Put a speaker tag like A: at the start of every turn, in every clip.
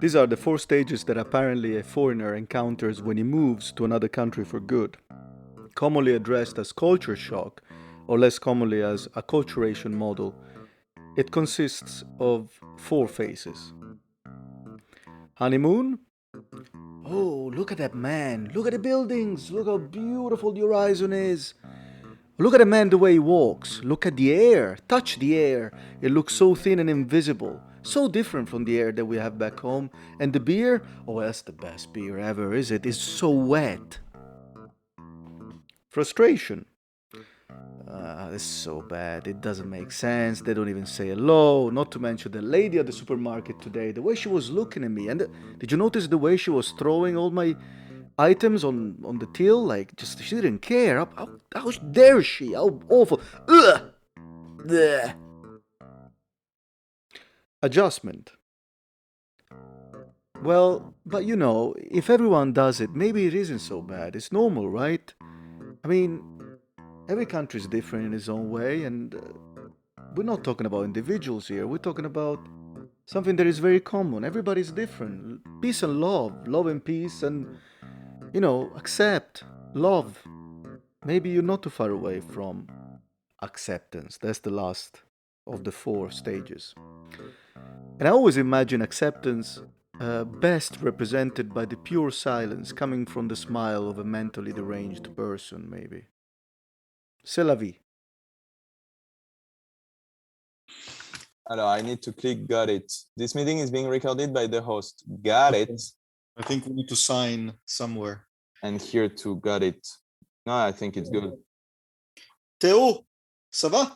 A: These are the four stages that apparently a foreigner encounters when he moves to another country for good, commonly addressed as culture shock, or less commonly as acculturation model. It consists of four phases. Honeymoon. Oh, look at that man. Look at the buildings. Look how beautiful the horizon is. Look at the man the way he walks. Look at the air. Touch the air. It looks so thin and invisible. So different from the air that we have back home. And the beer? Oh, that's the best beer ever, is it? It's so wet. Frustration. This is so bad. It doesn't make sense. They don't even say hello. Not to mention the lady at the supermarket today, the way she was looking at me. And did you notice the way she was throwing all my items on the till? Like, just she didn't care. How dare she? How awful. Ugh! Blech. Adjustment. Well, but if everyone does it, maybe it isn't so bad. It's normal, right? I mean, every country is different in its own way, and we're not talking about individuals here. We're talking about something that is very common. Everybody's different. Peace and love and peace, and accept, love. Maybe you're not too far away from acceptance. That's the last of the four stages. And I always imagine acceptance best represented by the pure silence coming from the smile of a mentally deranged person, maybe. C'est la vie.
B: Alors, I need to click got it. This meeting is being recorded by the host. Got it.
A: I think we need to sign somewhere.
B: And here to got it. No, I think it's good.
A: Théo, ça va?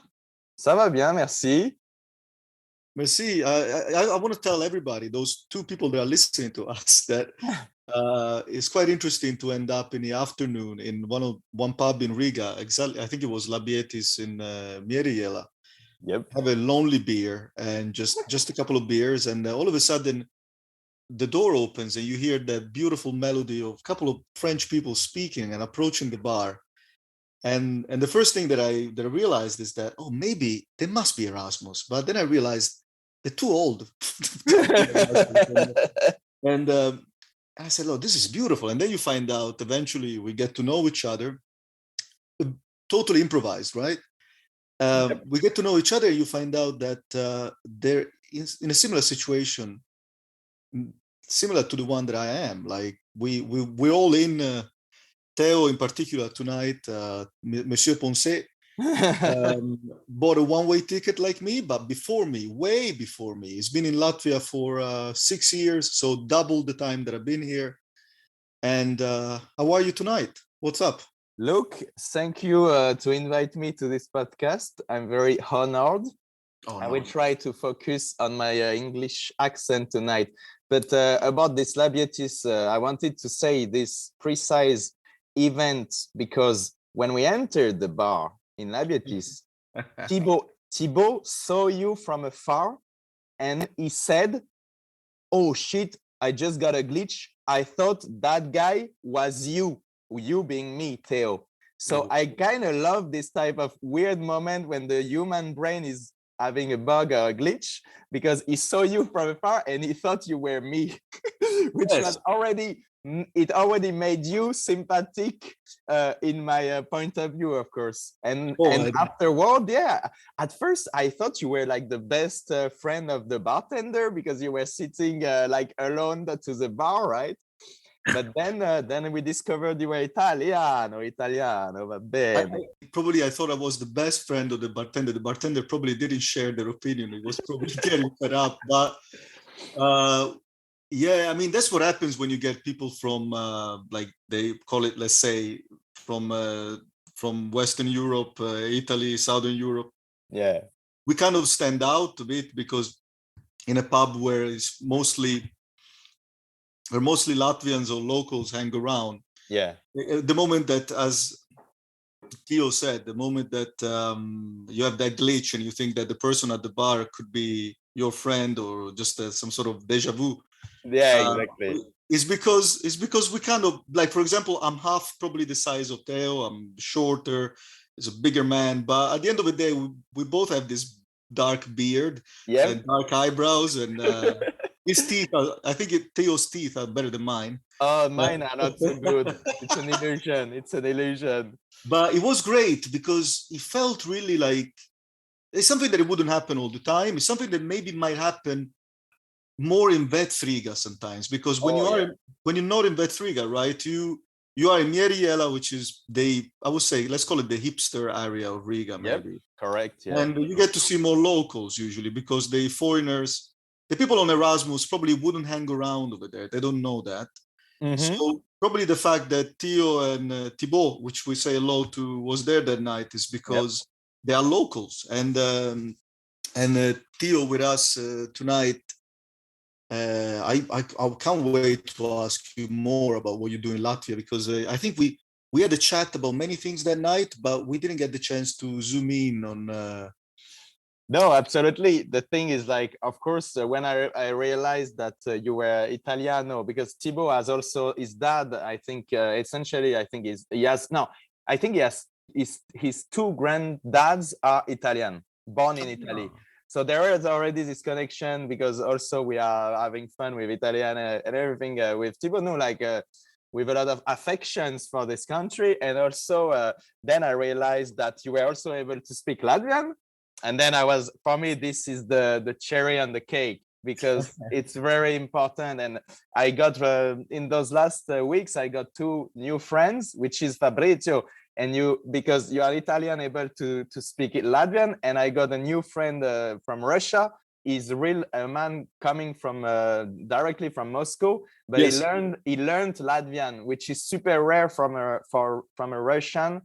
B: Ça va bien, merci.
A: Merci. I want to tell everybody, those two people that are listening to us, that it's quite interesting to end up in the afternoon in one pub in Riga. Exactly, I think it was Labietis in Mieriela.
B: Yep.
A: Have a lonely beer and just a couple of beers, and all of a sudden the door opens and you hear that beautiful melody of a couple of French people speaking and approaching the bar. And the first thing that I realized is that, oh, maybe they must be Erasmus. But then I realized they're too old. And I said, oh, this is beautiful. And then you find out eventually we get to know each other. Totally improvised, right? We get to know each other. You find out that they're in a similar situation, similar to the one that I am. Like we're all in. Théo in particular tonight, Monsieur Poncet, bought a one-way ticket like me, but before me, way before me. He's been in Latvia for 6 years, so double the time that I've been here. And how are you tonight? What's up?
B: Look, thank you to invite me to this podcast. I'm very honored.
A: Oh,
B: I
A: no.
B: will try to focus on my English accent tonight. But about this Labietis, I wanted to say this precise event because when we entered the bar in Labietis, Thibaut saw you from afar and he said, oh shit, I just got a glitch. I thought that guy was you being me, Theo. So I kind of love this type of weird moment when the human brain is having a bug or a glitch because he saw you from afar and he thought you were me, which was already made you sympathetic in my point of view, of course. And afterward, at first I thought you were like the best friend of the bartender because you were sitting like alone to the bar, right? But then we discovered you were Italiano, va bene.
A: I thought I was the best friend of the bartender. The bartender probably didn't share their opinion. He was probably getting fed up. But yeah, I mean, that's what happens when you get people from, like they call it, let's say, from Western Europe, Italy, Southern Europe.
B: Yeah.
A: We kind of stand out a bit because in a pub where it's mostly Latvians or locals hang around.
B: Yeah.
A: The moment that, as Theo said, the moment that you have that glitch and you think that the person at the bar could be your friend or just some sort of deja vu.
B: Yeah, exactly.
A: It's because we kind of, like, for example, I'm half probably the size of Theo. I'm shorter. He's a bigger man. But at the end of the day, we both have this dark beard and dark eyebrows and
C: his teeth are, I think Theo's teeth are better than mine.
B: Oh, mine are not so good. It's an illusion. It's an illusion.
C: But it was great because it felt really like it's something that it wouldn't happen all the time. It's something that maybe might happen more in Vet Riga sometimes, because when when you're not in Vet Riga, right, you are in Mieriela, which is I would say, let's call it the hipster area of Riga, maybe.
B: Yep, correct. Yeah.
C: And you get to see more locals usually, because the foreigners, the people on Erasmus probably wouldn't hang around over there. They don't know that. So probably the fact that Theo and Thibaut, which we say hello to, was there that night is because they are locals. And Theo with us tonight. I can't wait to ask you more about what you do in Latvia, because I think we had a chat about many things that night, but we didn't get the chance to zoom in on.
B: No, absolutely. The thing is, like, of course, when I realized that you were Italiano, because Thibaut has also his dad. I think essentially, I think I think his two granddads are Italian, born in Italy. So there is already this connection, because also we are having fun with Italian and everything with Thibaut. No, like with a lot of affections for this country, and also then I realized that you were also able to speak Latvian. And then for me, this is the cherry on the cake, because it's very important. And I got, in those last weeks, I got two new friends, which is Fabrizio and you, because you are Italian, able to speak Latvian. And I got a new friend from Russia. He's a man coming from directly from Moscow, but he learned Latvian, which is super rare from a Russian.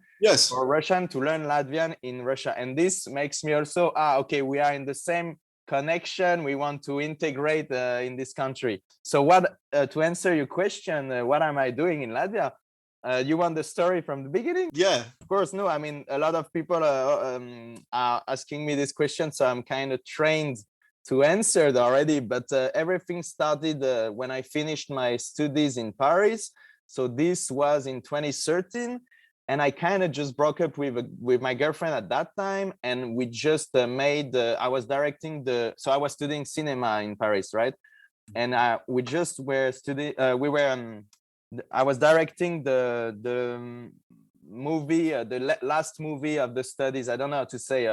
B: For Russian to learn Latvian in Russia. And this makes me also, okay, we are in the same connection. We want to integrate in this country. So to answer your question, what am I doing in Latvia? You want the story from the beginning?
C: Yeah.
B: Of course, no. I mean, a lot of people are asking me this question, so I'm kind of trained to answer it already. But everything started when I finished my studies in Paris. So this was in 2013. And I kind of just broke up with my girlfriend at that time, and we just made. I was directing so I was studying cinema in Paris, right? And we just were studying. I was directing the movie, the last movie of the studies. I don't know how to say.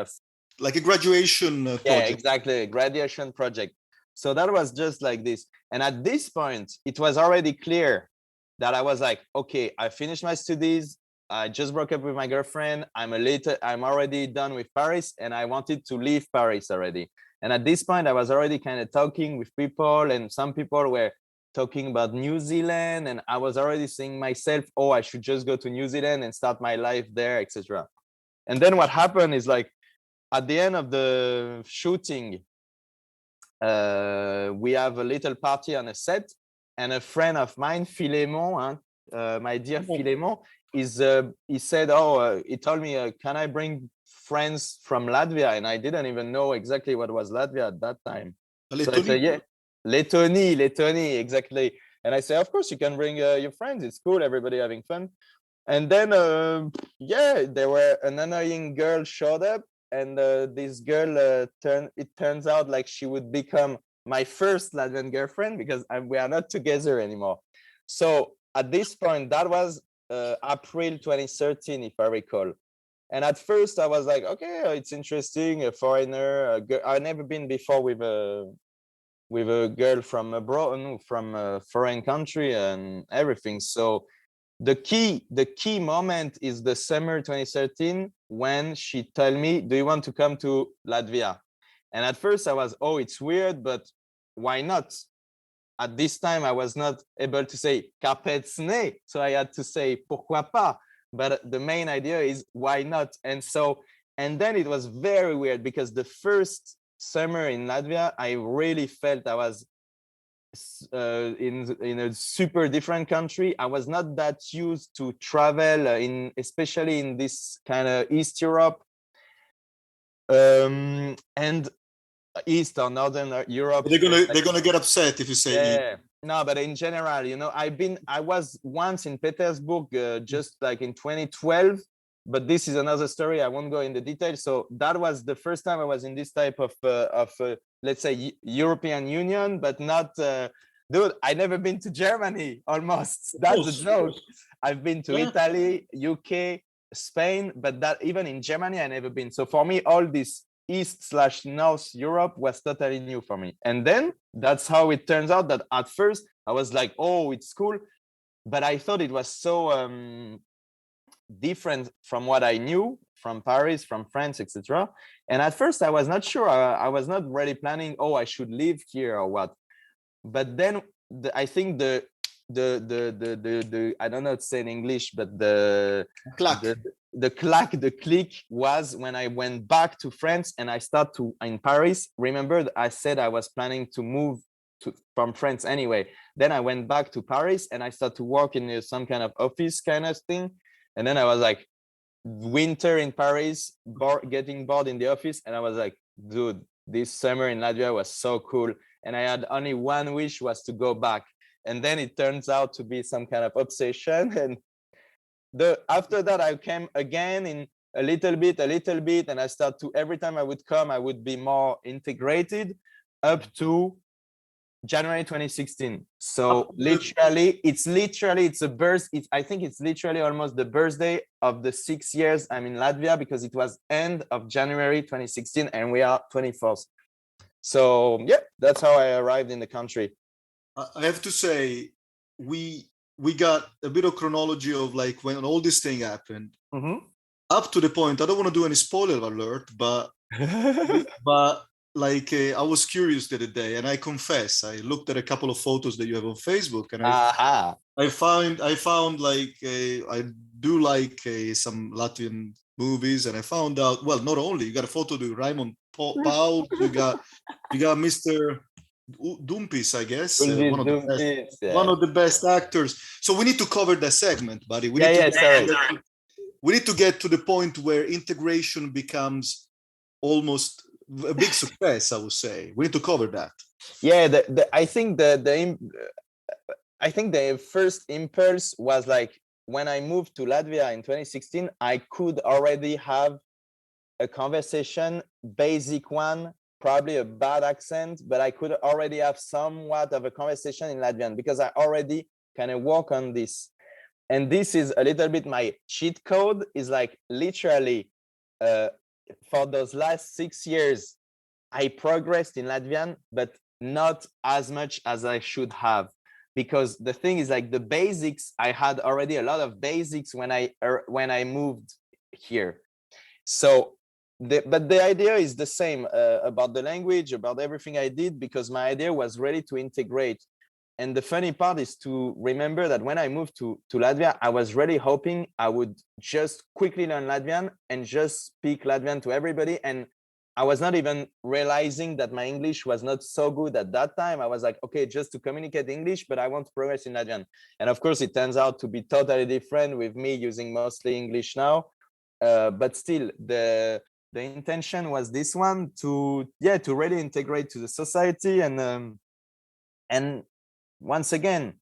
C: Like a graduation project.
B: Yeah, exactly, a graduation project. So that was just like this. And at this point, it was already clear that I was like, okay, I finished my studies. I just broke up with my girlfriend. I'm already done with Paris, and I wanted to leave Paris already. And at this point, I was already kind of talking with people, and some people were talking about New Zealand, and I was already saying myself, oh, I should just go to New Zealand and start my life there, etc. And then what happened is, like, at the end of the shooting, we have a little party on a set, and a friend of mine, Philemon, my dear Philemon, he said, he told me, can I bring friends from Latvia? And I didn't even know exactly what was Latvia at that time. So I said, yeah, Lettonie, exactly. And I said, of course, you can bring your friends. It's cool, everybody having fun. And then, there were an annoying girl showed up, and this girl it turns out like she would become my first Latvian girlfriend, because we are not together anymore. So at this point, that was April 2013, if I recall. And at first I was like, okay, it's interesting, a foreigner. I've never been before with a girl from abroad, from a foreign country and everything. So the key moment is the summer 2013, when she told me, do you want to come to Latvia? And at first I was, it's weird, but why not? At this time, I was not able to say "kāpēc ne," so I had to say "pourquoi pas." But the main idea is why not? And then it was very weird, because the first summer in Latvia, I really felt I was in a super different country. I was not that used to travel especially in this kind of East Europe and East or Northern Europe.
C: They're gonna get upset if you say
B: East. No, but in general, I was once in Petersburg just like in 2012, but this is another story. I won't go into details. So that was the first time I was in this type of let's say European Union, but not. Dude, I never been to Germany. Almost. That's a joke. I've been to Italy, UK, Spain, but that even in Germany, I never been. So for me, all this East/North Europe was totally new for me. And then that's how it turns out that at first I was like, oh, it's cool. But I thought it was so different from what I knew from Paris, from France, etc. And at first I was not sure. I was not really planning, oh, I should live here or what. But then I think the I don't know how to say in English, but the click was when I went back to France and I started to in Paris. Remember, I said I was planning to move from France anyway. Then I went back to Paris and I started to work in some kind of office kind of thing. And then I was like, winter in Paris, getting bored in the office, and I was like, dude, this summer in Latvia was so cool. And I had only one wish, was to go back. And then it turns out to be some kind of obsession. And after that, I came again in a little bit, and I started to, every time I would come, I would be more integrated up to January 2016. So literally, it's a birth. I think it's literally almost the birthday of the 6 years I'm in Latvia, because it was end of January 2016 and we are 24th. So yeah, that's how I arrived in the country.
C: I have to say, we got a bit of chronology of like when all this thing happened, up to the point. I don't want to do any spoiler alert, but like I was curious the other day, and I confess, I looked at a couple of photos that you have on Facebook, and I found like I do like some Latvian movies, and I found out, well, not only you got a photo of Raymond Paul, you got Mr. Dumpis, I guess, one of the best actors. So we need to cover that segment, buddy. We need to get to the point where integration becomes almost a big success, I would say. We need to cover that.
B: Yeah, I think the first impulse was like when I moved to Latvia in 2016, I could already have a conversation, basic one, probably a bad accent, but I could already have somewhat of a conversation in Latvian because I already kind of work on this. And this is a little bit my cheat code, is like literally for those last 6 years, I progressed in Latvian, but not as much as I should have. Because the thing is, like, the basics, I had already a lot of basics when I moved here. So, but the idea is the same about the language, about everything I did, because my idea was really to integrate. And the funny part is to remember that when I moved to Latvia, I was really hoping I would just quickly learn Latvian and just speak Latvian to everybody. And I was not even realizing that my English was not so good at that time. I was like, okay, just to communicate English, but I want to progress in Latvian. And of course, it turns out to be totally different with me using mostly English now. But still, the intention was this one, to really integrate to the society. And once again,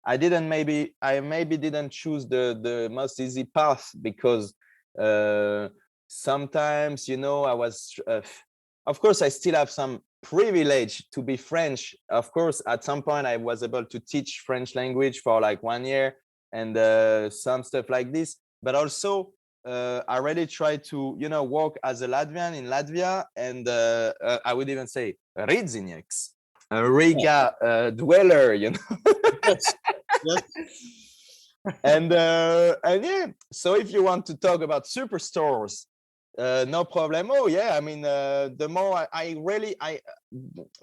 B: I maybe didn't choose the most easy path, because sometimes, I was, of course, I still have some privilege to be French. Of course, at some point I was able to teach French language for like 1 year and some stuff like this. But also, I really try to, work as a Latvian in Latvia, and I would even say Ridzinieks, a Riga dweller,
C: Yes. Yes.
B: And yeah, so if you want to talk about superstores, no problem. Oh yeah, I mean, the more I really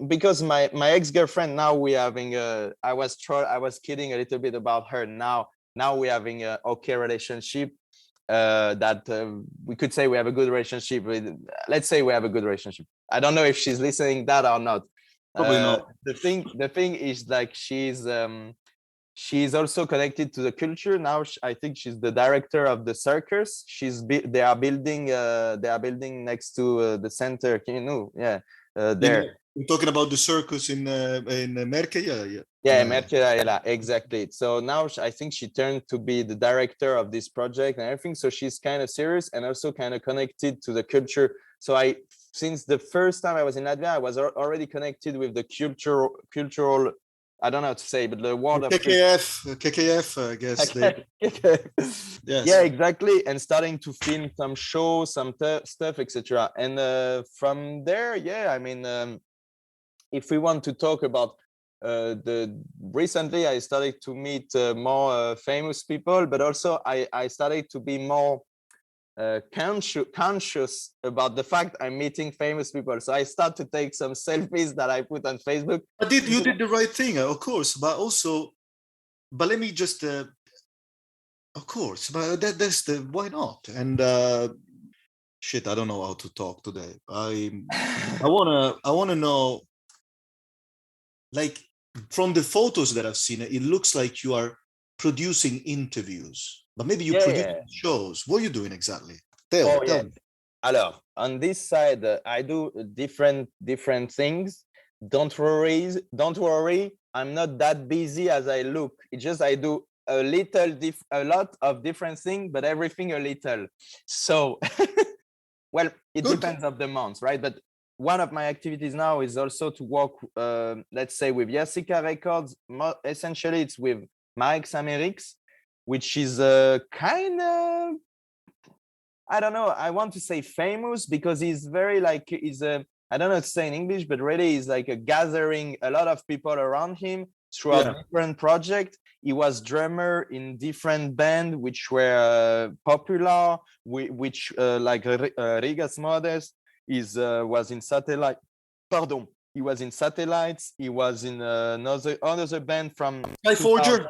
B: because my ex-girlfriend, now we having I was kidding a little bit about her. Now we're having a okay relationship. That we could say we have a good relationship. Let's say we have a good relationship. I don't know if she's listening that or not.
C: Probably not.
B: The thing is, like, she's also connected to the culture now. I think she's the director of the circus. They are building next to the center. There.
C: We're talking about the circus in Merke,
B: Merke, exactly. So now I think she turned to be the director of this project and everything. So she's kind of serious and also kind of connected to the culture. So I since the first time I was in Latvia, I was already connected with the cultural. I don't know how to say, but the world of
C: KKF, I guess. Yes.
B: Yeah, exactly. And starting to film some shows, some stuff, etc. And from there, yeah, I mean, if we want to talk about recently, I started to meet more famous people, but also I started to be more conscious about the fact I'm meeting famous people. So I start to take some selfies that I put on Facebook.
C: But you did the right thing, of course. But also, let me just, of course, but that's the why not? And shit, I don't know how to talk today. I wanna know, like, from the photos that I've seen, it looks like you are producing interviews, but maybe you produce shows. What are you doing exactly? Tell me.
B: Alors, on this side, I do different things. Don't worry. I'm not that busy as I look. It's just I do a lot of different things, but everything a little. So, well, it depends of the months, right? But one of my activities now is also to work, let's say, with Jessica Records. Essentially, it's with Marx Amerix, which is a kind of, I don't know, I want to say famous because he's very like, I don't know what to say in English, but really he's like a gathering a lot of people around him throughout different projects. He was drummer in different bands which were popular, which like Riga's Modest was in Satellite. Pardon. He was in Satellites. He was in another band from
C: Skyforger?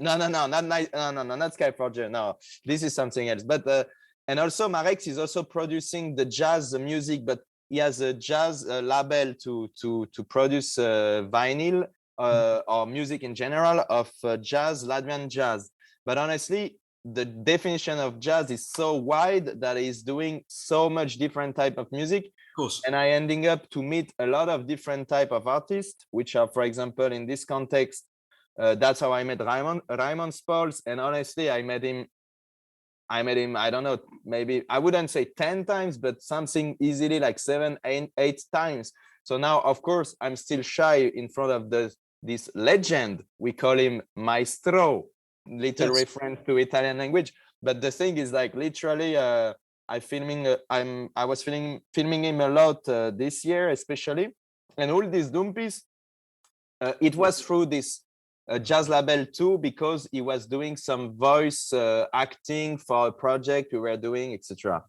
B: No, not Skyforger. No, this is something else. But and also Marek is also producing the jazz music, but he has a jazz label to produce vinyl or music in general of jazz, Latvian jazz. But honestly, the definition of jazz is so wide that he's doing so much different type of music.
C: Of course.
B: And I ending up to meet a lot of different type of artists, which are, for example, in this context, that's how I met Raymond Spolz. And honestly, I met him, I don't know, maybe I wouldn't say 10 times, but something easily like 7, 8 times. So now, of course, I'm still shy in front of this legend. We call him Maestro, little reference to Italian language. But the thing is, like, literally, I was filming him a lot this year, especially. And all these dumpies, it was through this jazz label too, because he was doing some voice acting for a project we were doing, etc.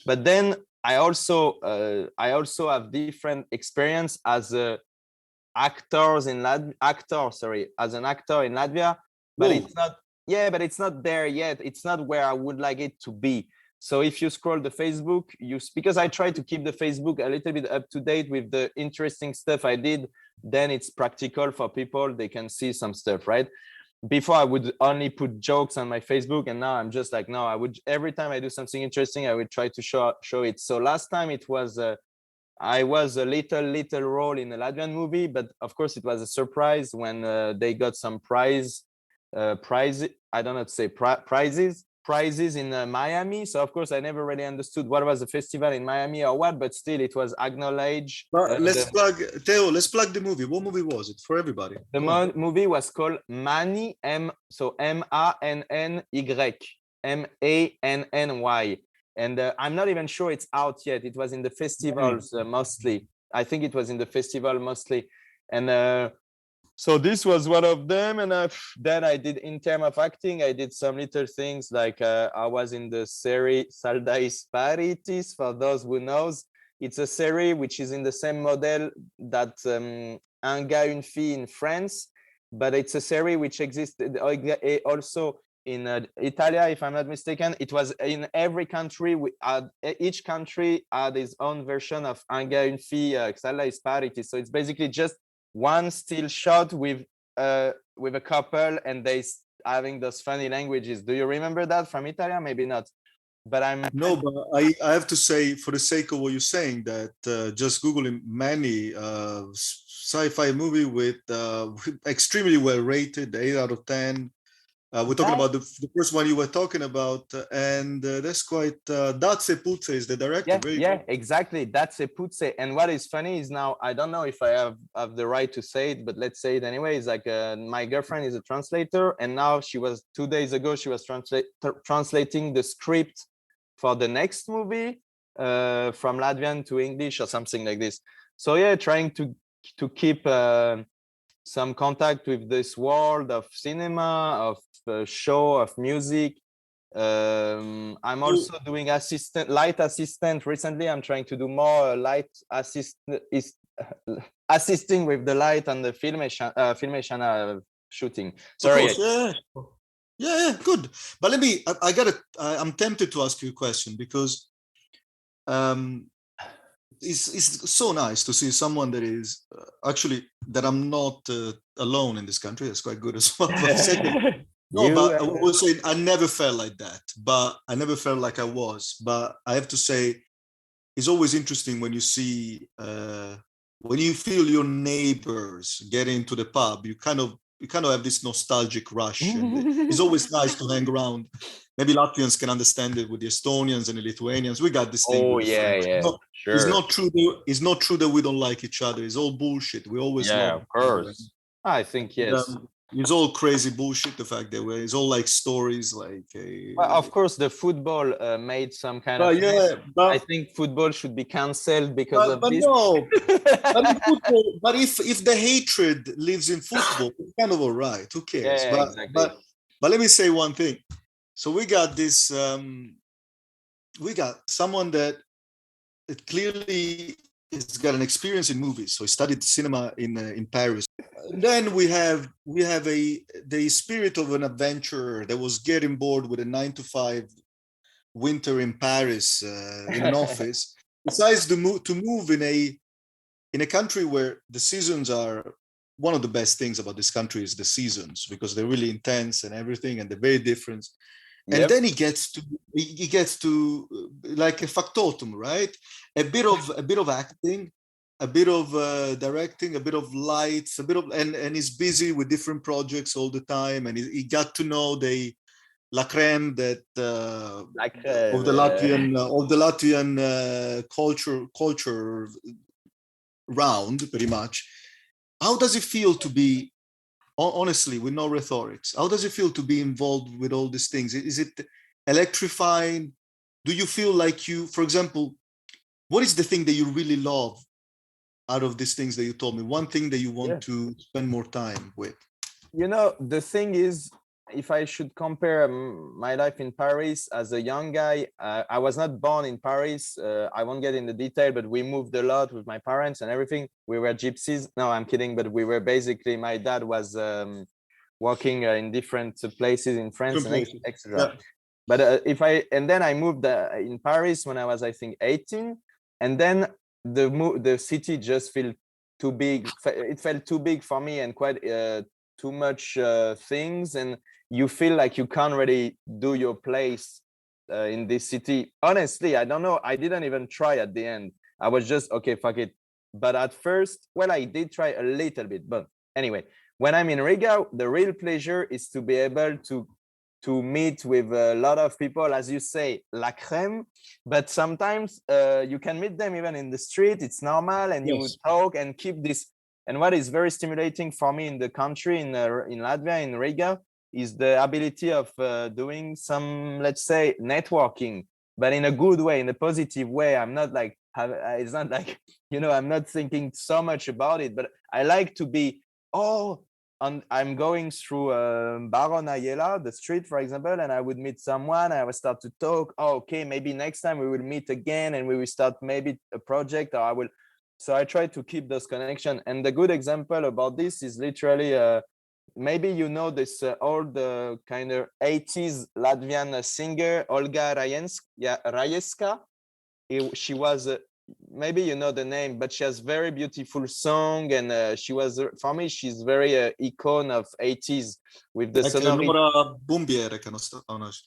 B: But then I also have different experience as a as an actor in Latvia, but it's not there yet. It's not where I would like it to be. So if you scroll the Facebook, because I try to keep the Facebook a little bit up to date with the interesting stuff I did, then it's practical for people. They can see some stuff, right? Before I would only put jokes on my Facebook, and now I'm just like, no, I would, every time I do something interesting, I would try to show it. So last time it was, I was a little role in a Latvian movie, but of course it was a surprise when they got some prize, I don't know how to say, prizes in Miami. So of course I never really understood what was the festival in Miami or what, but still it was acknowledged.
C: Let's plug, Théo, let's plug the movie. What movie was it for everybody?
B: The movie was called Manny, so Manny, Manny. And I'm not even sure it's out yet. It was in the festivals mostly. I think it was in the festival mostly. And so this was one of them. And then I did, in terms of acting, I did some little things like I was in the series Saldais Paritis, for those who knows. It's a series which is in the same model that Un gars, une fille in France, but it's a series which existed also in Italy, if I'm not mistaken. It was in every country. Each country had its own version of Un gars, une fille, Saldais Paritis. So it's basically just one still shot with a couple, and they having those funny languages. Do you remember that from Italy? Maybe not. But
C: no, but I have to say, for the sake of what you're saying, that just Googling Manny, sci-fi movie with extremely well rated, 8 out of 10. We're talking about the first one you were talking about, and that's quite. Théo Poncet is the director.
B: Yeah, exactly. That's a Poncet. And what is funny is now I don't know if I have the right to say it, but let's say it anyway. It's like my girlfriend is a translator, and now she was 2 days ago. She was translating the script for the next movie from Latvian to English or something like this. So yeah, trying to keep some contact with this world of cinema, of show, of music. I'm also doing light assistant recently. I'm trying to do more light assisting with the light and the filmation shooting. Sorry.
C: Of course, yeah, good. But let me. I'm tempted to ask you a question because it's so nice to see someone that is actually that I'm not alone in this country. That's quite good as well. But I will say I never felt like that. But I never felt like I was. But I have to say, it's always interesting when you see when you feel your neighbors get into the pub. You kind of have this nostalgic rush. And it's always nice to hang around. Maybe Latvians can understand it with the Estonians and the Lithuanians. We got this thing.
B: Oh yeah,
C: sure. It's not true that we don't like each other. It's all bullshit. We always love.
B: Of course. I think yes.
C: It's all crazy bullshit. The fact that it's all like stories, like.
B: Well, of course, the football made some kind of.
C: Yeah,
B: I think football should be cancelled because of this.
C: No, but if the hatred lives in football, it's kind of all right. Who cares?
B: Yeah, exactly.
C: But let me say one thing. So we got this. We got someone that it clearly has got an experience in movies. So he studied cinema in Paris. Then we have the spirit of an adventurer that was getting bored with a 9-to-5 winter in Paris in an office. Decides to move in a country where the seasons are one of the best things about this country is the seasons because they're really intense and everything, and they're very different. And then he gets to like a factotum, right? A bit of acting, a bit of directing, a bit of lights, and he's busy with different projects all the time. And he got to know the la crème that of the Latvian culture round, pretty much. How does it feel to be? Honestly, with no rhetorics, how does it feel to be involved with all these things? Is it electrifying? Do you feel like for example, what is the thing that you really love out of these things that you told me? One thing that you want to spend more time with?
B: The thing is, if I should compare my life in Paris as a young guy, I was not born in Paris. I won't get into detail, but we moved a lot with my parents and everything. We were gypsies. No, I'm kidding. But we were basically, my dad was working in different places in France and etc. Yeah. But then I moved in Paris when I was, I think, 18. And then the city just felt too big. It felt too big for me and quite too much things. And you feel like you can't really do your place in this city. Honestly, I don't know. I didn't even try at the end. I was just, okay, fuck it. But at first, well, I did try a little bit. But anyway, when I'm in Riga, the real pleasure is to be able to meet with a lot of people, as you say, la crème. But sometimes you can meet them even in the street. It's normal. And you would talk and keep this. And what is very stimulating for me in the country, in Latvia, in Riga, is the ability of doing some, let's say, networking, but in a good way, in a positive way. I'm not like, it's not like, I'm not thinking so much about it, but I like to be, I'm going through Baron Ayala, the street, for example, and I would meet someone, I would start to talk, okay, maybe next time we will meet again and we will start maybe a project, or so I try to keep those connections. And the good example about this is literally, maybe this old kind of 80s Latvian singer, Olga Rajeska. She was, maybe you know the name, but she has very beautiful song. And she was, for me, she's very icon of 80s with the sonority.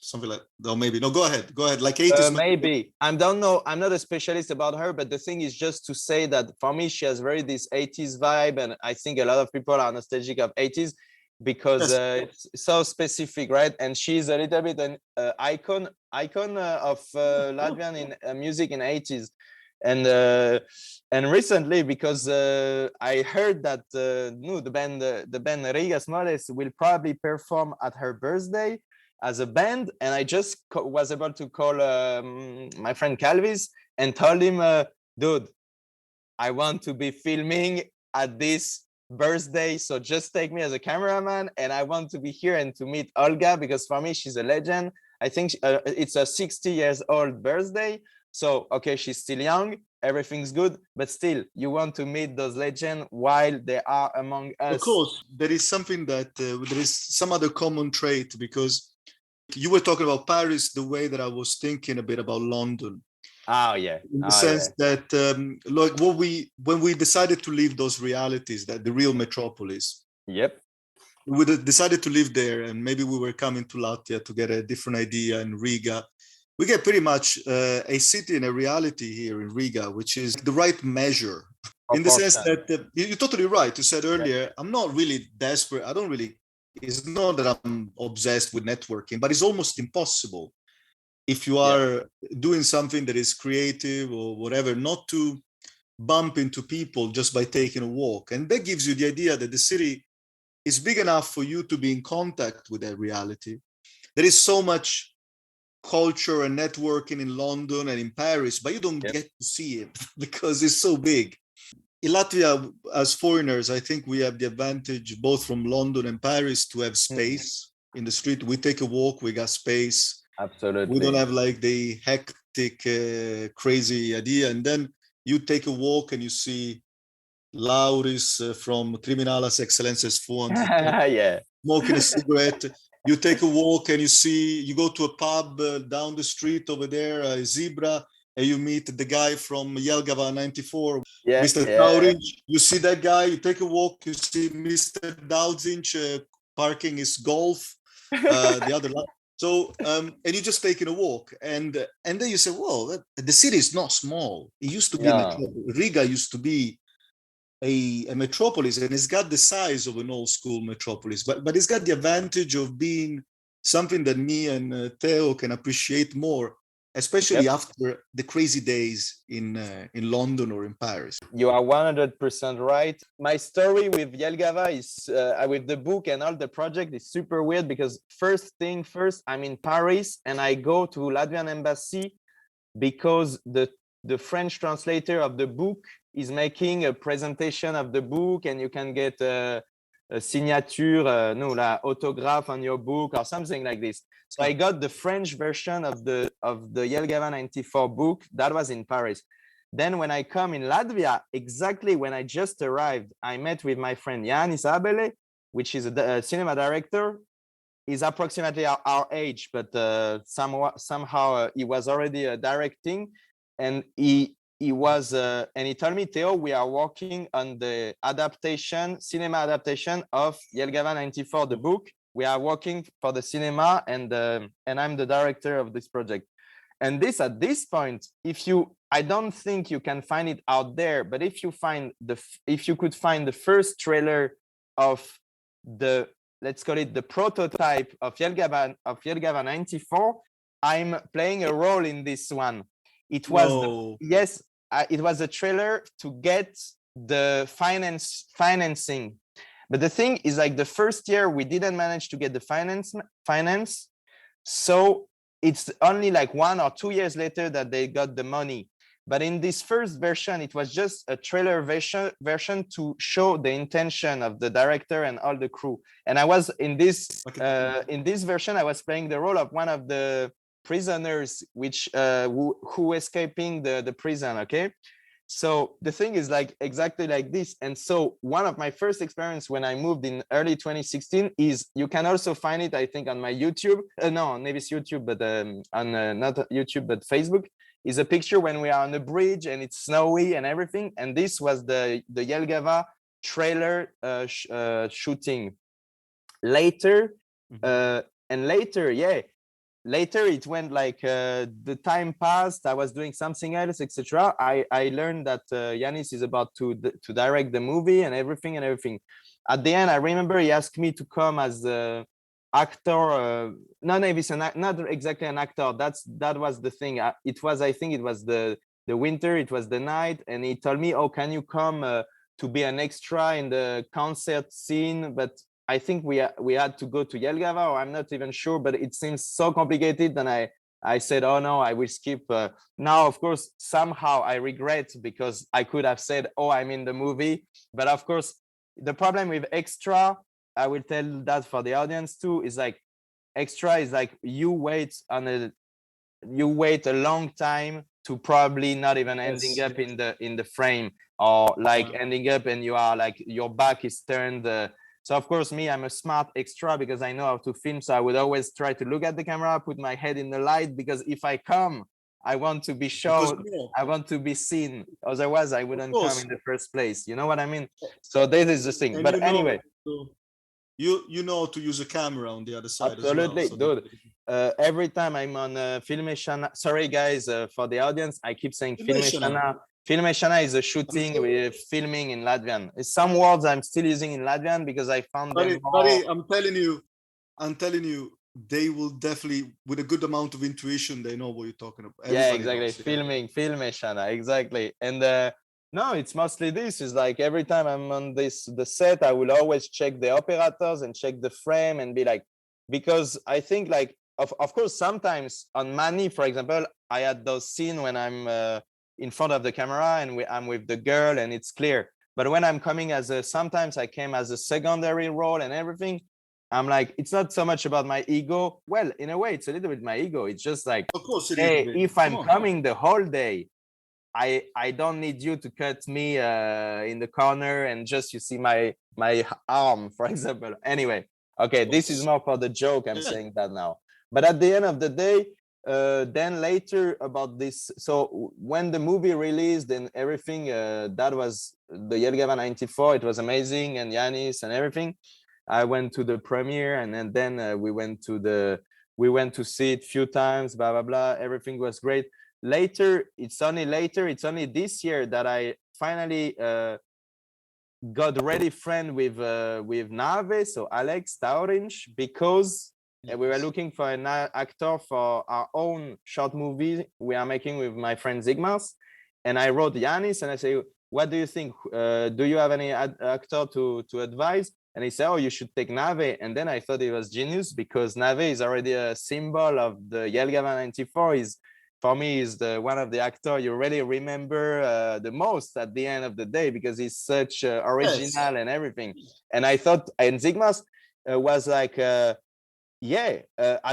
C: Something like that. Or maybe, no, go ahead. Like 80s.
B: Maybe. I don't know. I'm not a specialist about her, but the thing is just to say that for me, she has very this 80s vibe. And I think a lot of people are nostalgic of 80s. because
C: Yes.
B: it's so specific, right? And she's a little bit an icon of Latvian in music in 80s. And recently, because I heard that no, the band Riga Smoles will probably perform at her birthday as a band, and I just was able to call my friend Calvis and told him, dude, I want to be filming at this birthday, so just take me as a cameraman, and I want to be here and to meet Olga, because for me she's a legend. I think it's a 60 years old birthday, so okay, she's still young, everything's good, but still you want to meet those legends while they are among us.
C: Of course, there is something that there is some other common trait, because you were talking about Paris the way that I was thinking a bit about London.
B: Oh yeah.
C: In the sense that like when we decided to leave those realities, that the real metropolis,
B: Yep.
C: we decided to live there, and maybe we were coming to Latvia to get a different idea in Riga. We get pretty much a city and a reality here in Riga, which is the right measure, in the sense that you're totally right. You said earlier, I'm not really desperate. I don't really, it's not that I'm obsessed with networking, but it's almost impossible if you are doing something that is creative or whatever, not to bump into people just by taking a walk. And that gives you the idea that the city is big enough for you to be in contact with that reality. There is so much culture and networking in London and in Paris, but you don't get to see it because it's so big. In Latvia, as foreigners, I think we have the advantage both from London and Paris to have space in the street. We take a walk, we got space.
B: Absolutely.
C: We don't have like the hectic, crazy idea. And then you take a walk and you see Lauris from Criminalas Excellences Fund smoking a cigarette. You take a walk and you go to a pub down the street over there, Zebra, and you meet the guy from Jelgava 94, Mr. Taurinc. You see that guy, you take a walk, you see Mr. Daudzinch parking his Golf, the other line. So, and you're just taking a walk, and then you say, well, the city is not small. It used to be, Riga used to be a metropolis, and it's got the size of an old school metropolis, but it's got the advantage of being something that me and Theo can appreciate more, especially after the crazy days in London or in Paris.
B: You are 100% right. My story with Jelgava is with the book and all the project is super weird, because first, I'm in Paris and I go to Latvian embassy because the French translator of the book is making a presentation of the book, and you can get a signature, autograph on your book or something like this. So I got the French version of the Jelgava 94 book that was in Paris. Then when I come in Latvia, exactly when I just arrived, I met with my friend Jānis Abele, which is a cinema director. He's approximately our age, but somehow he was already directing, and he was and he told me, Theo, we are working on the cinema adaptation of Jelgava 94, the book. We are working for the cinema, and I'm the director of this project. And at this point, I don't think you can find it out there, but if you could find the first trailer of let's call it the prototype of Jelgava 94, I'm playing a role in this one. It was it was a trailer to get the financing. But the thing is, like, the first year we didn't manage to get the finance. So it's only like 1 or 2 years later that they got the money. But in this first version, it was just a trailer version to show the intention of the director and all the crew. And I was in this version, I was playing the role of one of the prisoners, who escaping the prison. Okay, so the thing is like exactly like this. And so one of my first experience when I moved in early 2016 is, you can also find it, I think, on my YouTube. No, maybe it's YouTube, but on not YouTube but Facebook. Is a picture when we are on the bridge and it's snowy and everything. And this was the Jelgava trailer shooting. Later, later it went like the time passed. I was doing something else, etc. I learned that Jānis is about to direct the movie and everything. at the end, I remember he asked me to come as the actor. No, it's not exactly an actor. That was the thing. It was, I think, it was the winter. It was the night, and he told me, "Oh, can you come to be an extra in the concert scene?" But I think we had to go to Jelgava, or I'm not even sure. But it seems so complicated, and I said, "Oh no, I will skip." Now, of course, somehow I regret because I could have said, "Oh, I'm in the movie," but of course. The problem with extra, I will tell that for the audience too, is like extra is like you wait a long time to probably not even ending up in the frame, or like ending up and you are like your back is turned. So of course me, I'm a smart extra because I know how to film. So I would always try to look at the camera, put my head in the light, because if I come, I want to be shown, I want to be seen. Otherwise, I wouldn't come in the first place. You know what I mean? So this is the thing.
C: And
B: but anyway,
C: you know to use a camera on the other side
B: absolutely,
C: as well. So
B: dude. Every time I'm on Filmation, sorry guys for the audience, I keep saying Filmation. Filmation is a shooting with filming in Latvian. It's some words I'm still using in Latvian because I found them more...
C: Buddy, I'm telling you, they will definitely, with a good amount of intuition, they know what you're talking about.
B: Everybody exactly. Knows, Filmation, exactly. And no, it's mostly this. Is like every time I'm on the set, I will always check the operators and check the frame and be like, because I think like, of course, sometimes on Mani, for example, I had those scenes when I'm in front of the camera and I'm with the girl and it's clear. But when I'm coming sometimes I came as a secondary role and everything, I'm like, it's not so much about my ego. Well, in a way, it's a little bit my ego. It's just like,
C: of course,
B: hey, if I'm coming the whole day, I don't need you to cut me in the corner and just you see my arm, for example. Anyway, okay, this is more for the joke. I'm saying that now. But at the end of the day, then later about this. So when the movie released and everything, that was the Jelgava 94. It was amazing, and Yanis and everything. I went to the premiere, and then we went to see it a few times. Blah blah blah. Everything was great. It's only this year that I finally got ready friend with Nave, so Alex Taurinch, because we were looking for an actor for our own short movie we are making with my friend Zigmas. And I wrote Yanis and I say, what do you think? Do you have any actor to advise? And he said, oh, you should take Nave. And then I thought it was genius because Nave is already a symbol of the Jelgava 94. For me, is one of the actors you really remember the most at the end of the day because he's such original and everything. And I thought, and Zigmas was like, at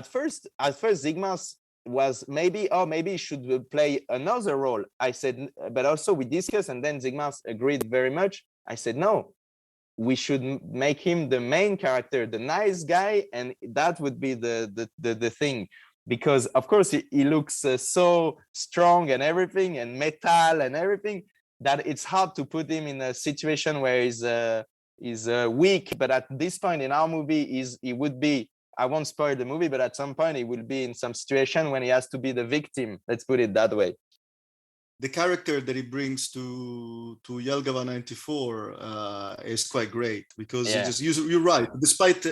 B: first Zigmas was maybe he should play another role. I said, but also we discussed, and then Zigmas agreed very much. I said, no, we should make him the main character, the nice guy, and that would be the thing. Because of course he looks so strong and everything and metal and everything that it's hard to put him in a situation where he's weak. But at this point in our movie, he would be, I won't spoil the movie, but at some point he will be in some situation when he has to be the victim. Let's put it that way.
C: The character that he brings to Jelgava 94 is quite great because you're right. Despite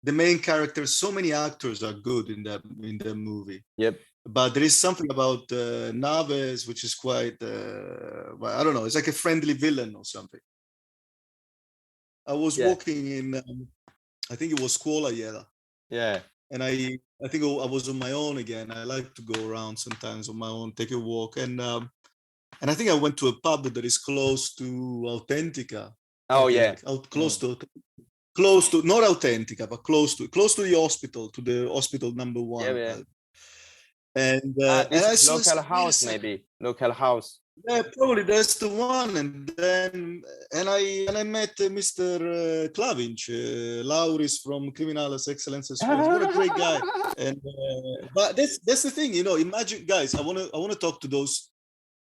C: the main characters, so many actors are good in the movie.
B: Yep.
C: But there is something about Naves which is quite I don't know. It's like a friendly villain or something. I was walking in, I think it was Kūla.
B: Yeah.
C: And I think I was on my own again. I like to go around sometimes on my own, take a walk, and I think I went to a pub that is close to Authentica.
B: Oh yeah,
C: close to not Authentica, but close to the hospital number 1.
B: Yeah.
C: And
B: this is local house, maybe local house.
C: Yeah, probably that's the one. And then I met Mr. Klavinch, Lauris from Criminales Excellences. What a great guy! And but that's the thing, Imagine, guys. I want to talk to those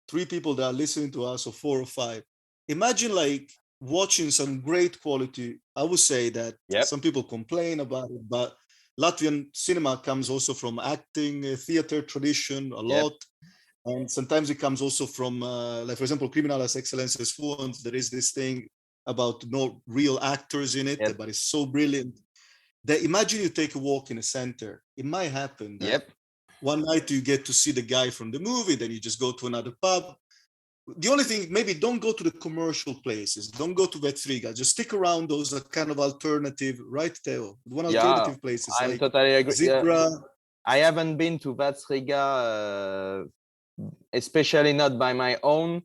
C: 3 people that are listening to us, or 4 or 5. Imagine like watching some great quality. I would say that some people complain about it, but Latvian cinema comes also from acting, theater tradition a lot. And sometimes it comes also from, like, for example, Criminales Excellences Funds. There is this thing about no real actors in it,
B: Yep.
C: but it's so brilliant that imagine you take a walk in a center. It might happen that
B: Yep.
C: one night you get to see the guy from the movie, then you just go to another pub. The only thing, maybe don't go to the commercial places. Don't go to Vetriga. Just stick around those kind of alternative, right, Théo? One
B: Yeah,
C: alternative places
B: I'm
C: like
B: totally agree. Yeah.
C: Zebra.
B: I haven't been to Riga, especially not by my own.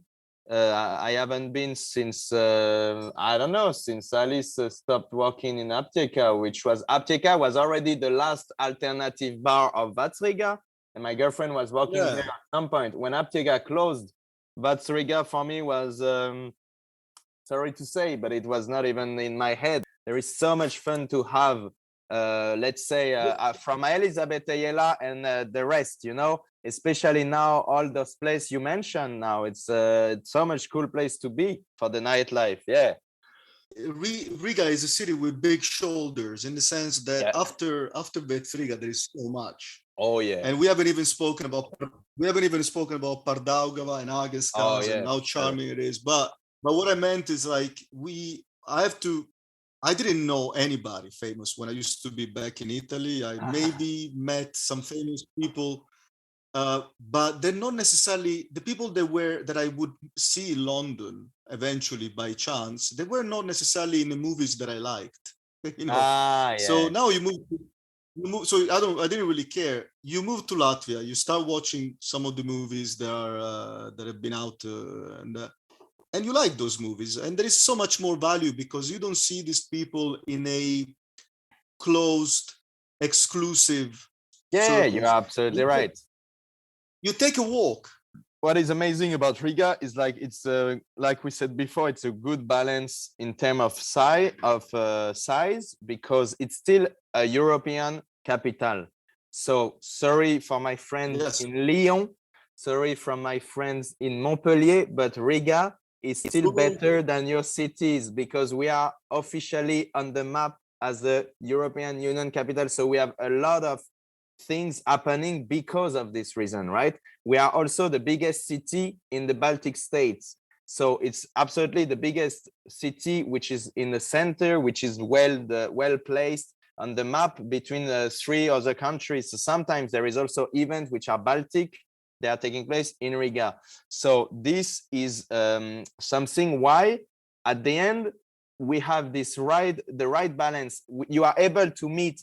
B: I haven't been since I don't know, since Alice stopped working in Apteka, which was Apteka was already the last alternative bar of Vatsriga, and my girlfriend was working there at some point. When Apteka closed, Vatsriga for me was sorry to say, but it was not even in my head. There is so much fun to have, let's say, from Elizabeth Ayala and the rest, especially now, all those places you mentioned now, it's so much cool place to be for the nightlife. Yeah.
C: Riga is a city with big shoulders in the sense that
B: Yeah.
C: after Vetriga, there is so much.
B: Oh yeah.
C: And we haven't even spoken about Pardaugava and Agaskas and how charming it is. But what I meant is like I didn't know anybody famous when I used to be back in Italy. I maybe met some famous people, but they're not necessarily the people that I would see in London eventually by chance. They were not necessarily in the movies that I liked.
B: Yeah.
C: So now you move. So I didn't really care. You move to Latvia. You start watching some of the movies that have been out, and you like those movies. And there is so much more value because you don't see these people in a closed, exclusive.
B: Yeah, you're absolutely right.
C: You take a walk.
B: What is amazing about Riga is like it's like we said before, it's a good balance in terms of size because it's still a European capital. So sorry for my friends in Lyon, sorry from my friends in Montpellier, but Riga is still better than your cities because we are officially on the map as the European Union capital. So we have a lot of things happening because of this reason, right? We are also the biggest city in the Baltic states. So it's absolutely the biggest city, which is in the center, which is well placed on the map between the three other countries. So sometimes there is also events which are Baltic. They are taking place in Riga. So this is something why at the end, we have the right balance. You are able to meet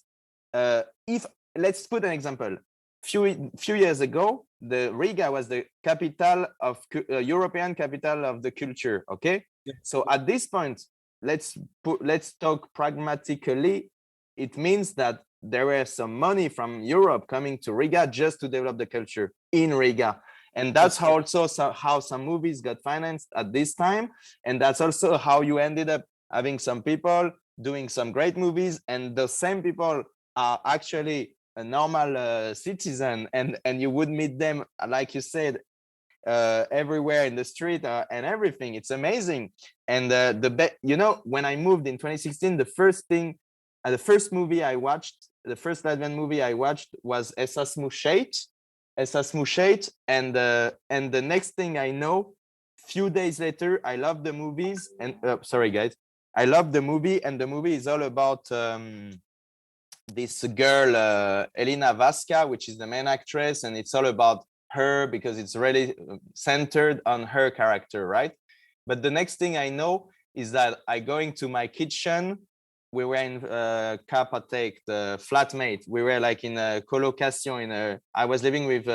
B: if let's put an example. Few years ago, the Riga was the capital of European capital of the culture. Okay, so at this point, let's talk pragmatically. It means that there were some money from Europe coming to Riga just to develop the culture in Riga, and that's how some movies got financed at this time, and that's also how you ended up having some people doing some great movies, and the same people are actually a normal citizen, and you would meet them, like you said, everywhere in the street and everything. It's amazing. And when I moved in 2016, the first movie I watched, the first Latvian movie I watched was Esas Mušeit, and the next thing I know, few days later, I love the movies and sorry guys, I love the movie, and the movie is all about this girl, Elina Vasca, which is the main actress, and it's all about her because it's really centered on her character, right? But the next thing I know is that I going to my kitchen. We were in Carpathek, the flatmate. We were like in a colocation. I was living with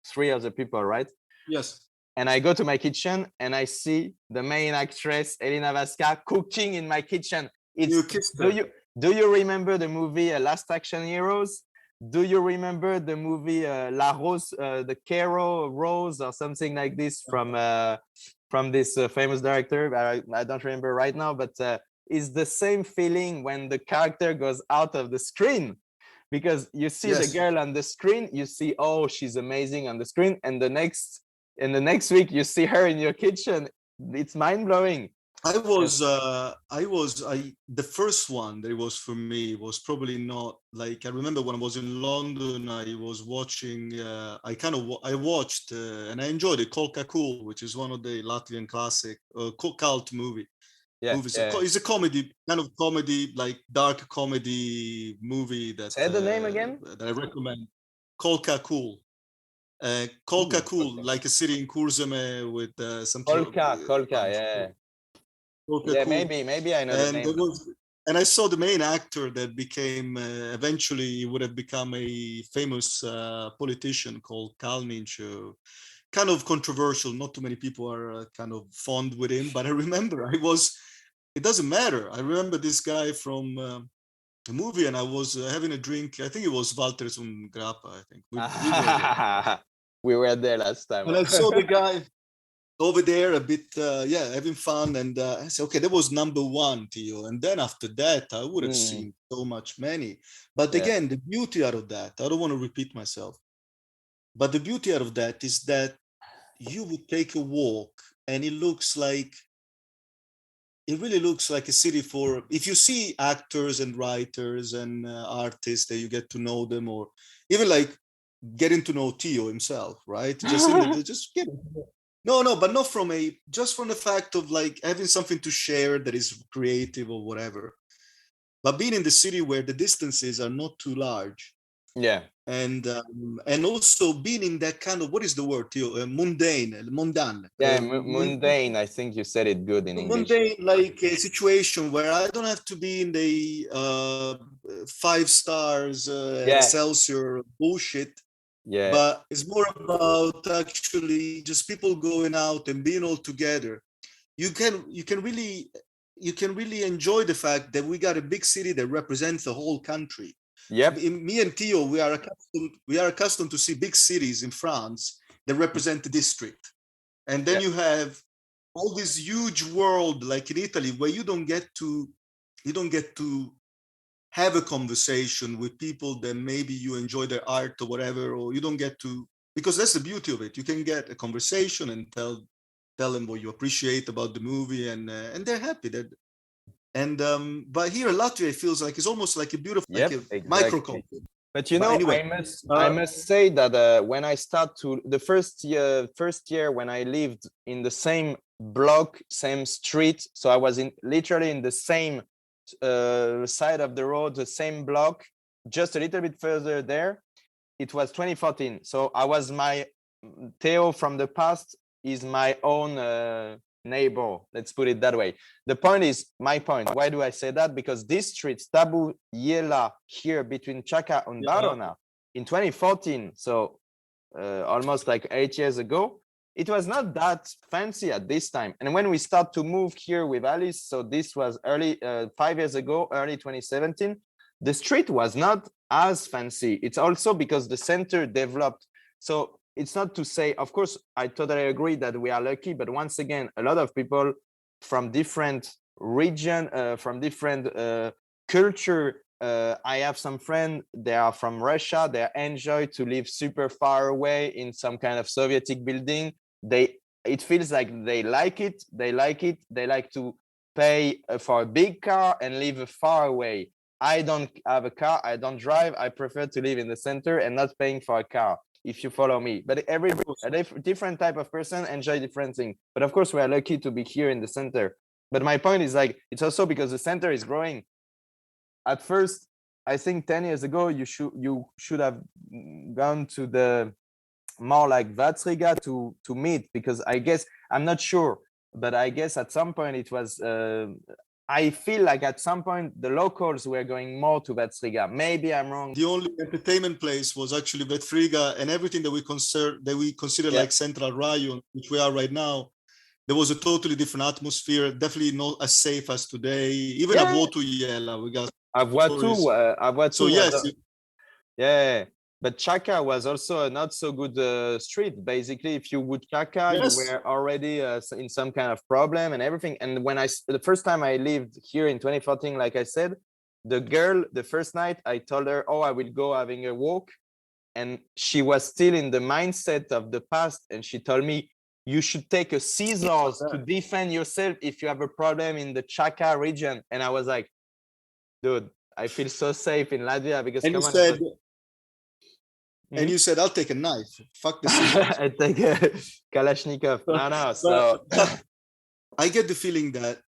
B: 3 other people, right?
C: Yes.
B: And I go to my kitchen and I see the main actress, Elina Vasca, cooking in my kitchen.
C: You kissed her.
B: Do you remember the movie Last Action Heroes? Do you remember the movie La Rose, the Caro Rose, or something like this from this famous director? I don't remember right now, but it's the same feeling when the character goes out of the screen, because you see the girl on the screen, you see, oh, she's amazing on the screen, and the next week you see her in your kitchen. It's mind blowing.
C: The first one that it was for me was probably not like, I remember when I was in London, I was watching, I watched and I enjoyed it, Kolka Cool, which is one of the Latvian classic cult movie. movies. It's a comedy, kind of comedy, like dark comedy movie that
B: Say the name again.
C: that I recommend. Kūla. Kūla, like a city in Kurzeme with some
B: Kolka, yeah. Yeah, maybe I know the name.
C: And I saw the main actor that became eventually would have become a famous politician called Kalnic. Kind of controversial. Not too many people are kind of fond with him, but I remember it doesn't matter. I remember this guy from the movie, and I was having a drink. I think it was Walter's und Grappa, I think.
B: We were there last time.
C: And I saw the guy over there a bit, having fun. And I said, okay, that was number one, Theo. And then after that, I would have seen so much many. But again, the beauty out of that, I don't want to repeat myself, but the beauty out of that is that you would take a walk and it really looks like a city for, if you see actors and writers and artists that you get to know them, or even like getting to know Theo himself, right? Just getting no, but not from just from the fact of like having something to share that is creative or whatever, but being in the city where the distances are not too large.
B: Yeah.
C: And also being in that kind of, what is the word, Theo? Mundane.
B: Yeah, mundane. I think you said it good in English.
C: Mundane, like a situation where I don't have to be in the 5 stars Excelsior bullshit.
B: Yeah.
C: But it's more about actually just people going out and being all together. You can really enjoy the fact that we got a big city that represents the whole country.
B: Yep.
C: Me and Theo, we are accustomed to see big cities in France that represent the district, and then you have all this huge world like in Italy where you don't get to have a conversation with people that maybe you enjoy their art or whatever, or you don't get to, because that's the beauty of it. You can get a conversation and tell them what you appreciate about the movie, and they're happy. But here in Latvia, it feels like it's almost like a beautiful,
B: exactly.
C: microcosm.
B: But anyway, I must say that when I start to the first year when I lived in the same block, same street, so I was literally in the same side of the road, the same block, just a little bit further there. It was 2014. So I was Theo from the past is my own neighbor. Let's put it that way. My point. Why do I say that? Because this street, Stabu Yela, here between Chaka and Barona, in 2014, so almost like 8 years ago, it was not that fancy at this time. And when we start to move here with Alice, so this was early 5 years ago, early 2017, the street was not as fancy. It's also because the center developed. So it's not to say, of course, I totally agree that we are lucky, but once again, a lot of people from different region, from different culture. I have some friends, they are from Russia, they enjoy to live super far away in some kind of Sovietic building. It feels like they like it. They like to pay for a big car and live far away. I don't have a car, I don't drive. I prefer to live in the center and not paying for a car, if you follow me. But a different type of person enjoy different things. But of course, we are lucky to be here in the center. But my point is like, it's also because the center is growing. At first, I think 10 years ago, you should have gone to the more like Riga to meet, because I guess, I'm not sure, but I guess at some point it was, I feel like at some point the locals were going more to Riga. Maybe I'm wrong.
C: The only entertainment place was actually Riga, and everything that we consider like Central Rayon, which we are right now, there was a totally different atmosphere, definitely not as safe as today. Even Avotu Yela, we got
B: Avotu.
C: So yes.
B: Yeah. But Chaka was also a not so good street. Basically, if you would Chaka, you were already in some kind of problem and everything. And when the first time I lived here in 2014, like I said, the girl, the first night, I told her, oh, I will go having a walk. And she was still in the mindset of the past. And she told me, you should take a scissors to defend yourself if you have a problem in the Chaka region. And I was like, dude, I feel so safe in Latvia because
C: and you said, I'll take a knife. Fuck the scissors.
B: I take a Kalashnikov. No. So
C: I get the feeling that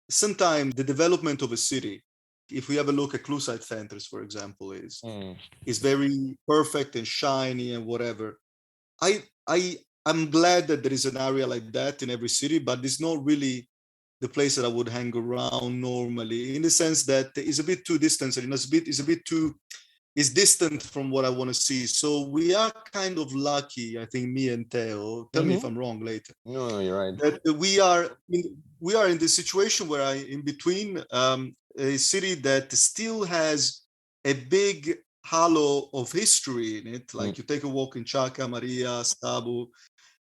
C: sometimes the development of a city, if we have a look at Kūla centers, for example, is very perfect and shiny and whatever. I'm glad that there is an area like that in every city, but it's not really the place that I would hang around normally, in the sense that it's a bit too distant and it's distant from what I want to see. So we are kind of lucky, I think, me and Teo. Tell me if I'm wrong later.
B: No, you're right.
C: That we are in the situation where I in between a city that still has a big halo of history in it. Like you take a walk in Chaka, Maria, Stabu,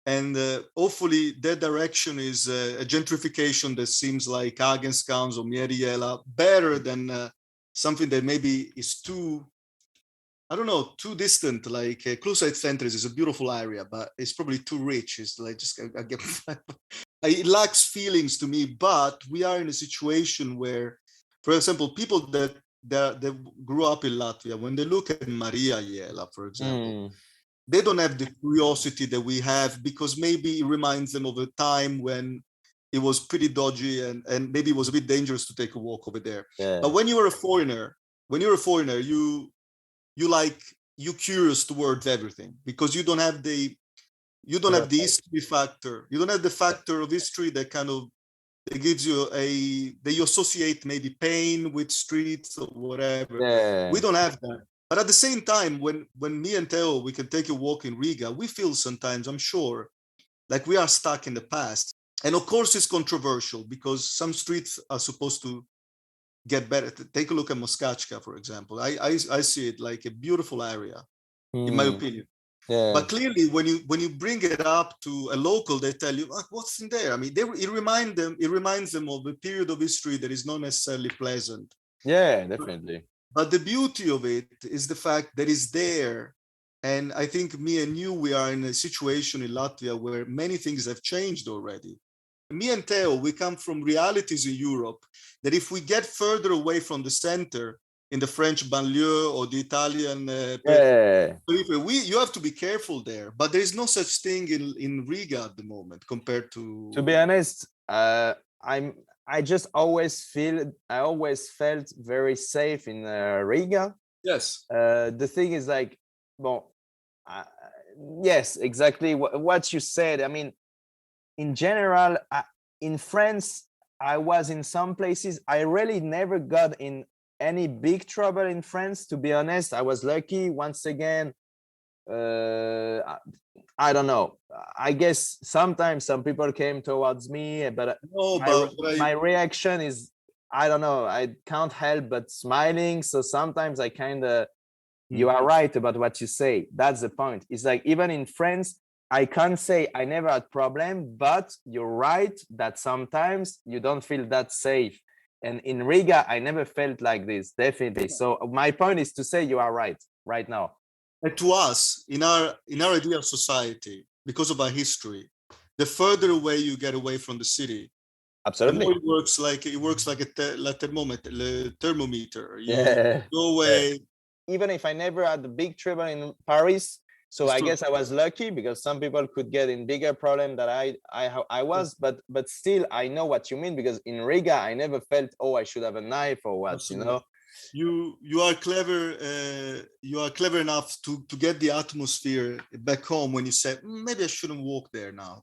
C: and hopefully that direction is a gentrification that seems like Agenskans or Mieriela, better than something that maybe is too, I don't know, too distant. Like Kūla centers is a beautiful area, but it's probably too rich. It's like just I get it lacks feelings to me. But we are in a situation where, for example, people that grew up in Latvia, when they look at Maria Iela, for example, they don't have the curiosity that we have, because maybe it reminds them of a time when it was pretty dodgy and maybe it was a bit dangerous to take a walk over there.
B: Yeah.
C: But when you're a foreigner, you're curious towards everything, because you don't have the history factor. You don't have the factor of history that kind of it gives you that you associate maybe pain with streets or whatever.
B: Yeah.
C: We don't have that. But at the same time, when me and Teo, we can take a walk in Riga, we feel sometimes, I'm sure, like we are stuck in the past. And of course, it's controversial because some streets are supposed to get better. Take a look at Moskachka, for example. I see it like a beautiful area, in my opinion.
B: Yeah.
C: But clearly, when you bring it up to a local, they tell you, what's in there? I mean, it reminds them of a period of history that is not necessarily pleasant.
B: Yeah, definitely.
C: But the beauty of it is the fact that it's there. And I think me and you, we are in a situation in Latvia where many things have changed already. Me and Teo, we come from realities in Europe that if we get further away from the center, in the French banlieue or the Italian you have to be careful there. But there is no such thing in Riga at the moment compared to.
B: To be honest, I always felt very safe in Riga.
C: Yes.
B: The thing is like, well, yes, exactly what you said. I mean, in general, in France, I was in some places. I really never got in any big trouble in France, to be honest. I was lucky once again. I don't know. I guess sometimes some people came towards me, but my reaction is, I don't know. I can't help but smiling. So sometimes I kind of, you are right about what you say. That's the point. It's like, even in France, I can't say I never had problem, but you're right that sometimes you don't feel that safe. And in Riga, I never felt like this, definitely. So my point is to say you are right now.
C: And to us, in our idea of society, because of our history, the further away you get away from the city,
B: absolutely,
C: the more it works like a thermometer. You go away.
B: Even if I never had a big trouble in Paris, so I guess I was lucky, because some people could get in bigger problem that I was, but still I know what you mean, because in Riga I never felt, oh, I should have a knife or what. Absolutely. You know.
C: You are clever. You are clever enough to get the atmosphere back home when you say, maybe I shouldn't walk there now.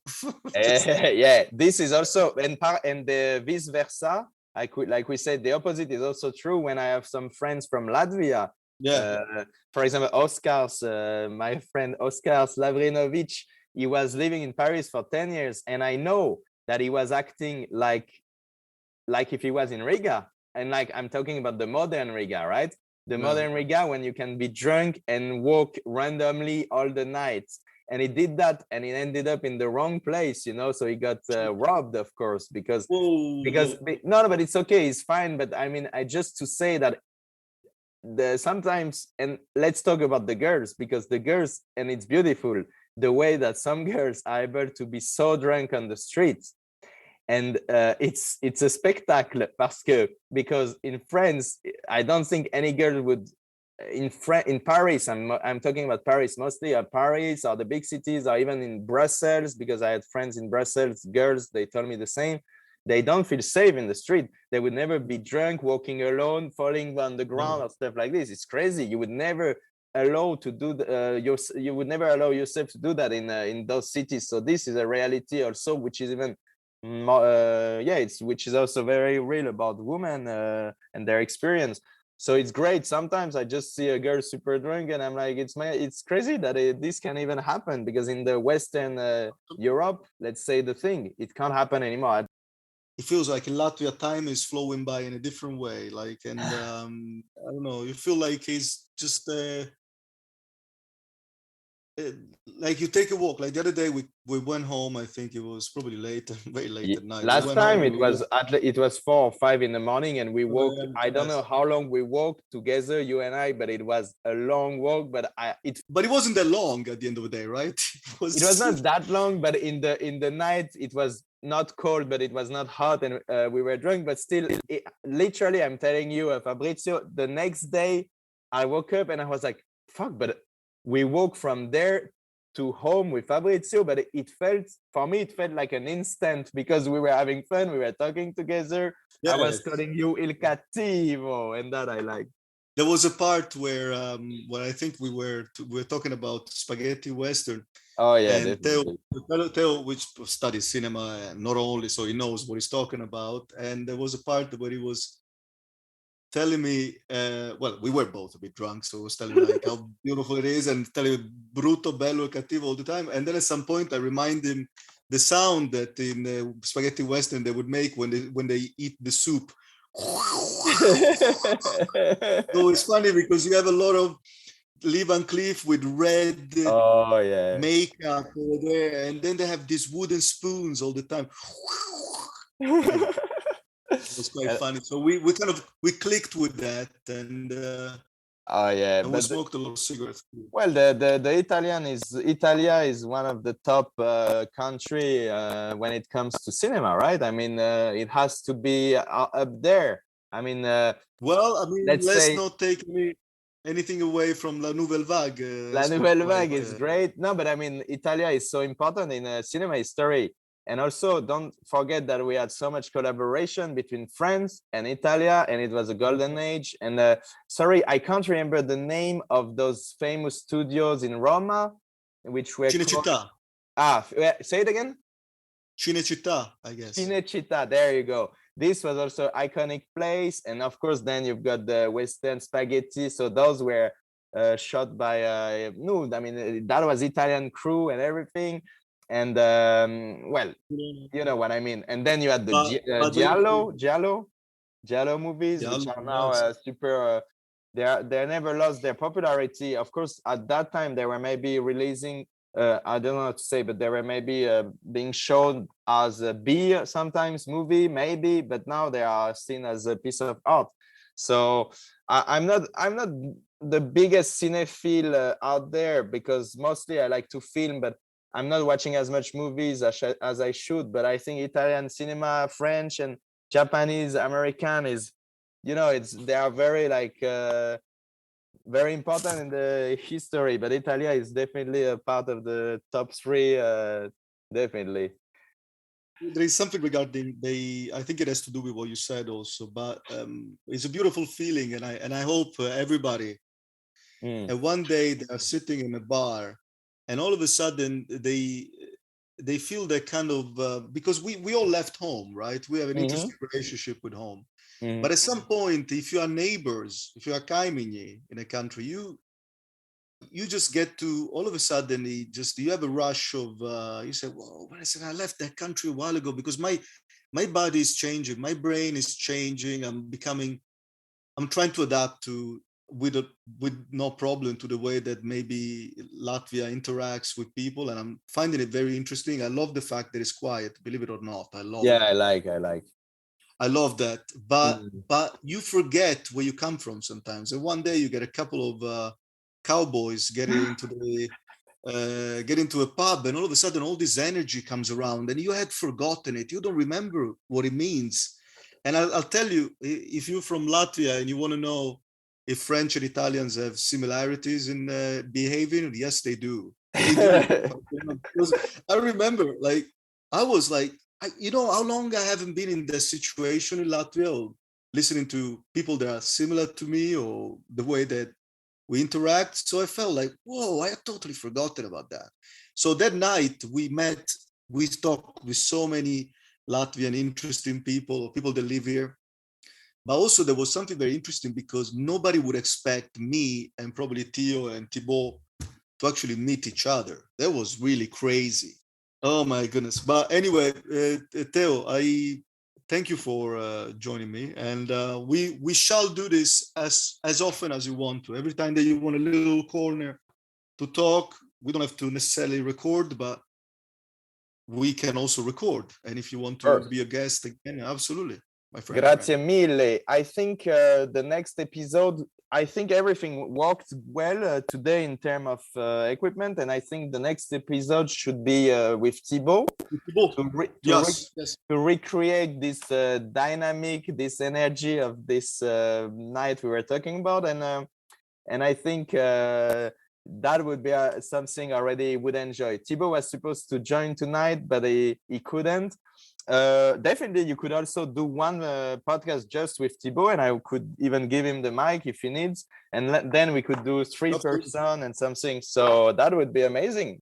B: Yeah, this is also and the vice versa. Like we said, the opposite is also true. When I have some friends from Latvia, for example, my friend Oskar Slavrinovic, he was living in Paris for 10 years, and I know that he was acting like if he was in Riga. And like, I'm talking about the modern Riga, right? The modern Riga, when you can be drunk and walk randomly all the night. And he did that, and he ended up in the wrong place, you know. So he got robbed, of course, because no, but it's okay, it's fine. But I mean, just to say that sometimes, and let's talk about the girls, because the girls, and it's beautiful the way that some girls are able to be so drunk on the streets. And it's a spectacle, because in France, I don't think any girl would, in Paris, I'm talking about Paris mostly, Paris or the big cities, or even in Brussels, because I had friends in Brussels, girls, they told me the same. they don't feel safe in the street. They would never be drunk, walking alone, falling on the ground or stuff like this. It's crazy. You would never allow to do you would never allow yourself to do that in those cities. So this is a reality also, which is even more, which is also very real about women and their experience. So it's great. Sometimes I just see a girl super drunk and I'm like, it's crazy that this can even happen, because in the Western Europe, let's say it can't happen anymore.
C: It feels like in Latvia, time is flowing by in a different way. Like, and I don't know, you feel like it's just like you take a walk. Like the other day, we went home. I think it was probably late, very late at night.
B: Last time it was 4 or 5 in the morning, and we walked. I don't know how long we walked together, you and I, but it was a long walk. But it
C: wasn't that long at the end of the day, right?
B: It was not that long, but in the night it was not cold, but it was not hot, and we were drunk. But still, literally, I'm telling you, Fabrizio, the next day I woke up and I was like, "Fuck!" But we walked from there to home with Fabrizio, but it felt like an instant, because we were having fun, we were talking together. Yes. I was calling you Il Cattivo, and that I like.
C: There was a part where I think we were talking about spaghetti western.
B: Oh yeah,
C: and Théo, which studies cinema, and not only, so he knows what he's talking about. And there was a part where he was telling me, we were both a bit drunk, so he was telling me like how beautiful it is, and telling me brutto, bello, e cattivo all the time. And then at some point I remind him the sound that in the spaghetti western they would make when they eat the soup. So it's funny because you have a lot of Lee Van Cleef with red makeup over there, and then they have these wooden spoons all the time. It was quite funny. So we clicked with that, and and we smoked a lot of cigarettes.
B: Well, the Italia is one of the top country when it comes to cinema, right? I mean, it has to be up there. I mean,
C: let's not take anything away from La Nouvelle Vague.
B: La Nouvelle Vague is great. No, but I mean, Italia is so important in cinema history. And also, don't forget that we had so much collaboration between France and Italia, and it was a golden age. And sorry, I can't remember the name of those famous studios in Roma, which were
C: Cinecittà.
B: Say it again?
C: Cinecittà, I guess.
B: Cinecittà, there you go. This was also an iconic place. And of course, then you've got the Western spaghetti. So those were shot by, that was Italian crew and everything. And you know what I mean. And then you had the Giallo movies, which are now super. They never lost their popularity. Of course, at that time they were maybe releasing. I don't know what to say, but they were maybe being shown as a B sometimes movie, maybe. But now they are seen as a piece of art. So I'm not the biggest cinephile out there, because mostly I like to film, but I'm not watching as much movies as I should. But I think Italian cinema, French and Japanese, American is, they are very very important in the history. But Italia is definitely a part of the top 3, definitely.
C: There is something regarding I think it has to do with what you said also, but it's a beautiful feeling, and I hope everybody, and one day they are sitting in a bar, and all of a sudden they feel that kind of because we all left home, right? We have an interesting relationship with home. But at some point, if you are neighbors, if you are kaimini in a country, you just get to, all of a sudden you have a rush of you say, whoa, I left that country a while ago, because my body is changing, my brain is changing, I'm trying to adapt to with no problem to the way that maybe Latvia interacts with people, and I'm finding it very interesting. I love the fact that it's quiet, believe it or not. I love it. I love that, but you forget where you come from sometimes. And one day you get a couple of cowboys get into a pub, and all of a sudden all this energy comes around, and you had forgotten it. You don't remember what it means. And I'll tell you, if you're from Latvia and you want to know if French and Italians have similarities in behaving, yes, they do. They do. I remember, I was you know how long I haven't been in that situation in Latvia, or listening to people that are similar to me, or the way that we interact. So I felt like, whoa, I had totally forgotten about that. So that night we met, we talked with so many Latvian interesting people, or people that live here. But also there was something very interesting, because nobody would expect me and probably Theo and Thibaut to actually meet each other. That was really crazy. Oh my goodness. But anyway, Theo, I thank you for joining me, and we shall do this as often as you want to. Every time that you want a little corner to talk, we don't have to necessarily record, but we can also record. And if you want to be a guest again, absolutely, my friend.
B: Grazie mille. I think the next episode, I think everything worked well today in terms of equipment, and I think the next episode should be with Thibaut to recreate this dynamic, this energy of this night we were talking about, and I think that would be something already would enjoy. Thibaut was supposed to join tonight, but he couldn't. Definitely you could also do one podcast just with Thibaut, and I could even give him the mic if he needs, and then we could do 3 person and something, so that would be amazing.